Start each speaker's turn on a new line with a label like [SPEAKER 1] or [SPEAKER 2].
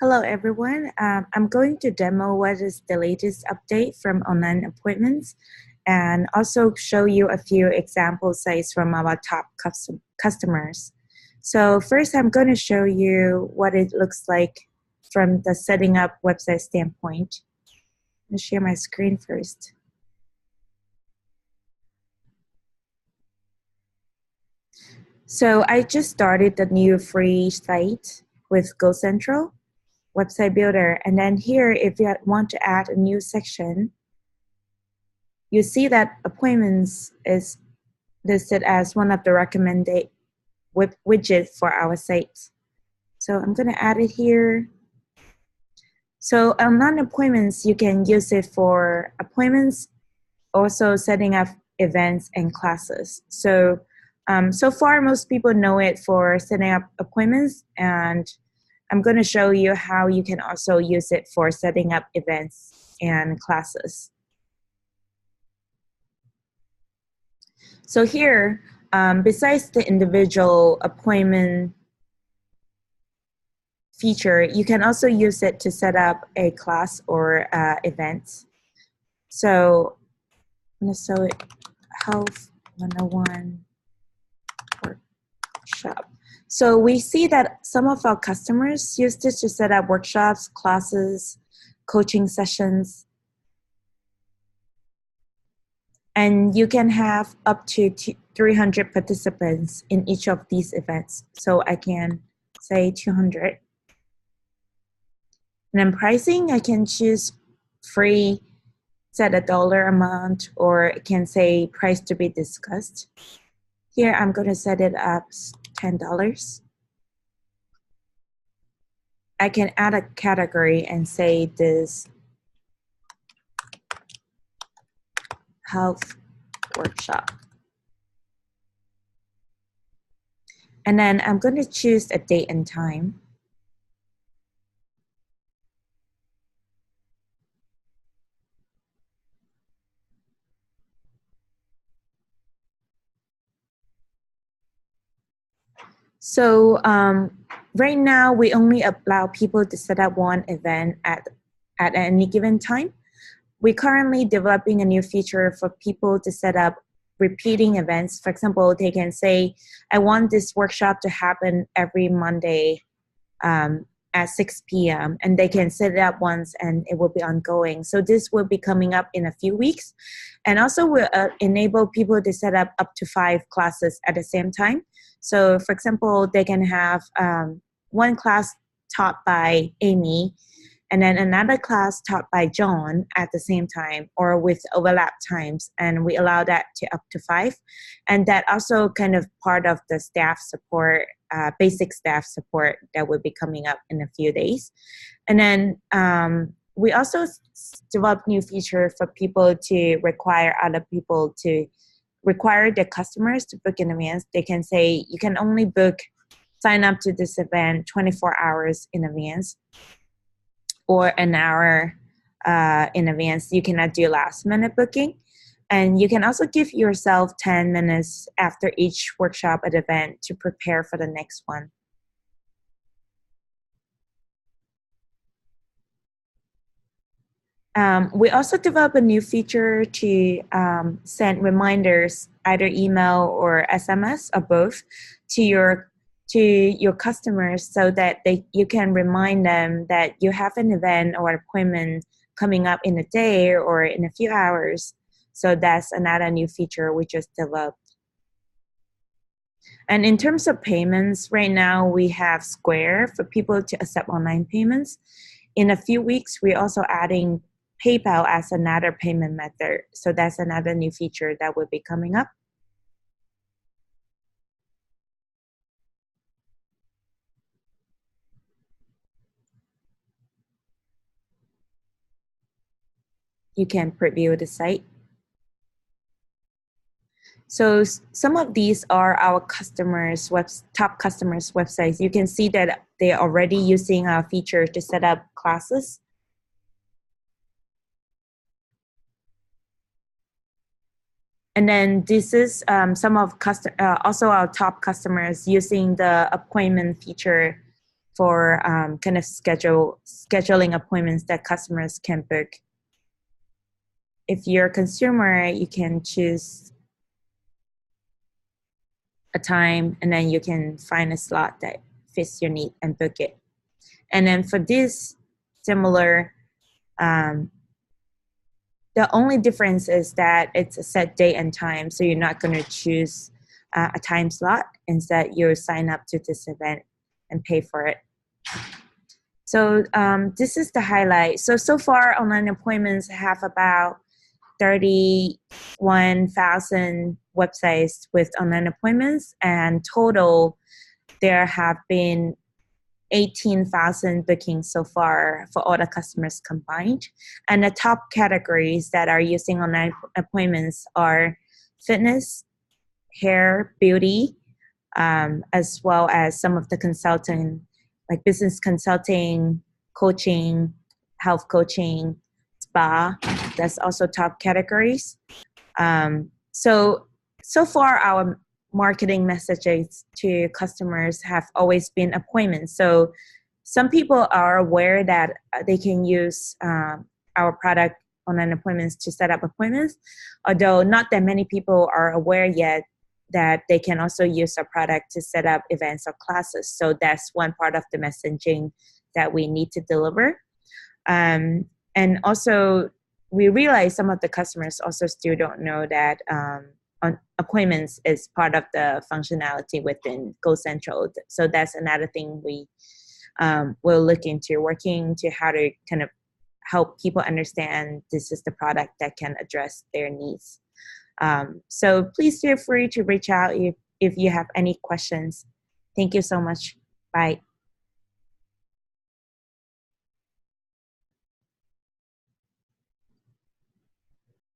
[SPEAKER 1] Hello, everyone. I'm going to demo what is the latest update from online appointments and also show you a few example sites from our top customers. So first, I'm going to show you what it looks like from the setting up website standpoint. I'll share my screen first. So I just started the new free site with GoCentral website builder. And then here, if you want to add a new section, you see that appointments is listed as one of the recommended widget for our site. So I'm going to add it here. So online appointments, you can use it for appointments, also setting up events and classes. So so far, most people know it for setting up appointments, and I'm going to show you how you can also use it for setting up events and classes. So here, besides the individual appointment feature, you can also use it to set up a class or event. So I'm going to show it Health 101 workshop. So we see that some of our customers use this to set up workshops, classes, coaching sessions. And you can have up to 300 participants in each of these events. So I can say 200. And then pricing, I can choose free, set a dollar amount, or it can say price to be discussed. Here, I'm going to set it up $10. I can add a category and say this health workshop. And then I'm going to choose a date and time. So right now, we only allow people to set up one event at any given time. We're currently developing a new feature for people to set up repeating events. For example, they can say, I want this workshop to happen every Monday at 6 p.m. and they can set it up once and it will be ongoing. So this will be coming up in a few weeks. And also we'll enable people to set up to 5 classes at the same time. So for example, they can have one class taught by Amy and then another class taught by John at the same time or with overlap times. And we allow that to up to 5. And that also kind of part of the staff support, basic staff support that will be coming up in a few days. And then we also developed new feature for people to require other people to require the customers to book in advance. They can say, you can only sign up to this event 24 hours in advance or an hour in advance. You cannot do last minute booking. And you can also give yourself 10 minutes after each workshop at event to prepare for the next one. We also developed a new feature to send reminders, either email or SMS or both, to your customers so that you can remind them that you have an event or appointment coming up in a day or in a few hours. So that's another new feature we just developed. And in terms of payments, right now we have Square for people to accept online payments. In a few weeks, we're also adding PayPal as another payment method. So that's another new feature that will be coming up. You can preview the site. So some of these are our top customers' websites. You can see that they're already using our feature to set up classes. And then this is some of also our top customers using the appointment feature for kind of scheduling appointments that customers can book. If you're a consumer, you can choose a time and then you can find a slot that fits your need and book it. And then for this, similar, the only difference is that it's a set date and time, so you're not going to choose a time slot. Instead, you sign up to this event and pay for it. So this is the highlight. So far, online appointments have about 31,000 websites with online appointments, and total there have been 18,000 bookings so far for all the customers combined. And the top categories that are using online appointments are fitness, hair, beauty, as well as some of the consulting, like business consulting, coaching, health coaching, spa. That's also top categories. So far, our marketing messages to customers have always been appointments. So some people are aware that they can use our product online appointments to set up appointments, although not that many people are aware yet that they can also use our product to set up events or classes. So that's one part of the messaging that we need to deliver. And also, we realize some of the customers also still don't know that on appointments is part of the functionality within GoCentral. So that's another thing we will look into, working to how to kind of help people understand this is the product that can address their needs. So please feel free to reach out if you have any questions. Thank you so much. Bye.